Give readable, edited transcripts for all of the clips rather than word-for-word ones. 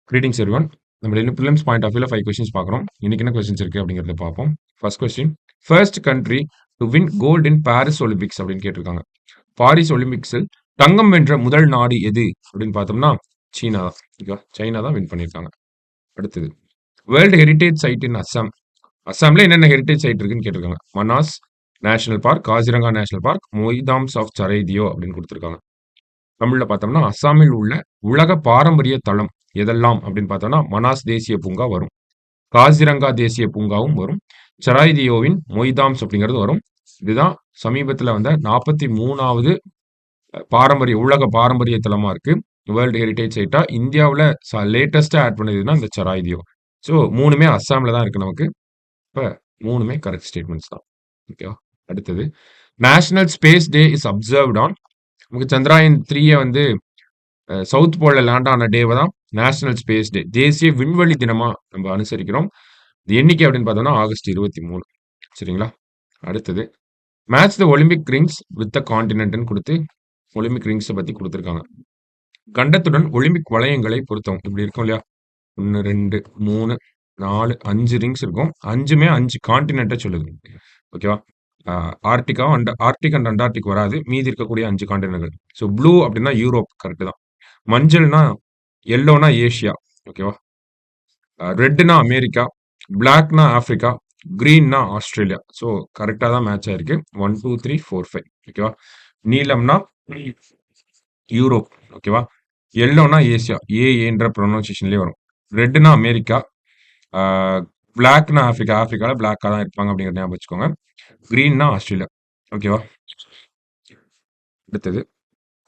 Greetings everyone. நம்ம daily prelims point of வியூல 5 questions பார்க்குறோம். இன்னைக்கு என்ன கொஸ்டின்ஸ் இருக்கு அப்படிங்கிறத பார்ப்போம். First question, first country to win gold in Paris Olympics அப்படின்னு கேட்டிருக்காங்க. பாரிஸ் ஒலிம்பிக்ஸில் தங்கம் வென்ற முதல் நாடு எது அப்படின்னு பார்த்தோம்னா சீனா தான். ஓகேவா, சைனா தான் வின் பண்ணியிருக்காங்க. அடுத்தது, world heritage site in Assam. அஸ்ஸாம்ல என்னென்ன ஹெரிட்டேஜ் சைட் இருக்குன்னு கேட்டிருக்காங்க. Manas national park, Kaziranga national park, Moidams of Charaideo அப்படின்னு கொடுத்துருக்காங்க. தமிழ்ல பார்த்தோம்னா அஸ்ஸாமில் உள்ள உலக பாரம்பரிய தளம் எதெல்லாம் அப்படின்னு பார்த்தோம்னா மனாஸ் தேசிய பூங்கா வரும், காசிரங்கா தேசிய பூங்காவும் வரும், சராய்தியோவின் மொய்தாம்ஸ் அப்படிங்கிறது வரும். இதுதான் சமீபத்தில் வந்த 43வது பாரம்பரிய உலக பாரம்பரிய தலமா இருக்கு. வேர்ல்டு ஹெரிட்டேஜ் சைட்டா இந்தியாவில் லேட்டஸ்டா ஆட் பண்ணதுன்னா இந்த சராய்தியோ. ஸோ மூணுமே அஸ்ஸாம்ல தான் இருக்கு நமக்கு. இப்போ மூணுமே கரெக்ட் ஸ்டேட்மெண்ட்ஸ் தான். ஓகேவா. அடுத்தது, national space day is observed on. நமக்கு சந்திராயன் 3 வந்து சவுத் போல்ல லேண்ட் ஆன டேவை தான் நேஷனல் ஸ்பேஸ் டே, தேசிய விண்வெளி தினமா நம்ம அனுசரிக்கிறோம். இது என்னைக்கு அப்படின்னு பார்த்தோம்னா ஆகஸ்ட் 23. சரிங்களா. அடுத்தது, match the Olympic rings with the கான்டினென்ட்னு கொடுத்து ஒலிம்பிக் ரிங்ஸை பத்தி கொடுத்துருக்காங்க. கண்டத்துடன் ஒலிம்பிக் வளையங்களை பொருத்தம் இப்படி இருக்கும் இல்லையா, 1 2 3 4 5 ரிங்ஸ் இருக்கும். 5மே 5 கான்டினென்ட்டை சொல்லுது. ஓகேவா. ஆர்டிகா ஆர்டிக் அண்ட் அண்டார்டிக் வராது, மீதி இருக்கக்கூடிய 5 கான்டினென்ட்கள். ஸோ ப்ளூ அப்படின்னா யூரோப், கரெக்ட் தான். மஞ்சள்னா எல்லோனா ஏஷியா, ஓகேவா. ரெட்னா அமெரிக்கா, பிளாக்னா ஆப்பிரிக்கா, கிரீன்னா ஆஸ்திரேலியா. ஸோ கரெக்டாக தான் மேட்ச் ஆயிருக்கு. 1 2 3 4 5. ஓகேவா. நீலம்னா யூரோப், ஓகேவா. எல்லோனா ஏசியா, ஏன்ற ப்ரொனன்சியேஷன்லேயே வரும். ரெட்னா அமெரிக்கா, பிளாக்னா ஆப்பிரிக்கா, ஆப்பிரிக்காவில் பிளாக்காக தான் இருப்பாங்க அப்படிங்கிற ஞாபகம் வச்சுக்கோங்க. கிரீன்னா ஆஸ்திரேலியா, ஓகேவா. அடுத்தது,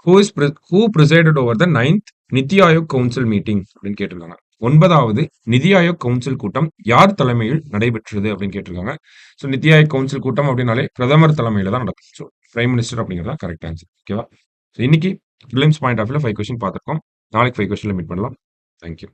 who presided over the 9th NITI Aayog council meeting அப்படின்னு கேட்டிருக்காங்க. 9வது நிதி ஆயோக் கவுன்சில் கூட்டம் யார் தலைமையில் நடைபெற்றது அப்படின்னு கேட்டிருக்காங்க. ஸோ நித்தி ஆயோக் கவுன்சில் கூட்டம் அப்படின்னாலே பிரதமர் தலைமையில தான் நடக்கும். ஸோ பிரைம் மினிஸ்டர் அப்படிங்கிறது தான் கரெக்ட் ஆன்சர். ஓகேவா. ஸோ இன்னைக்கு ப்ரிலிம்ஸ் பாயிண்ட் ஆஃப் வியூல 5 கொஸ்டின் பார்த்துருக்கோம். நாளைக்கு 5 கொஸ்டின்ல மீட் பண்ணலாம். தேங்க்யூ.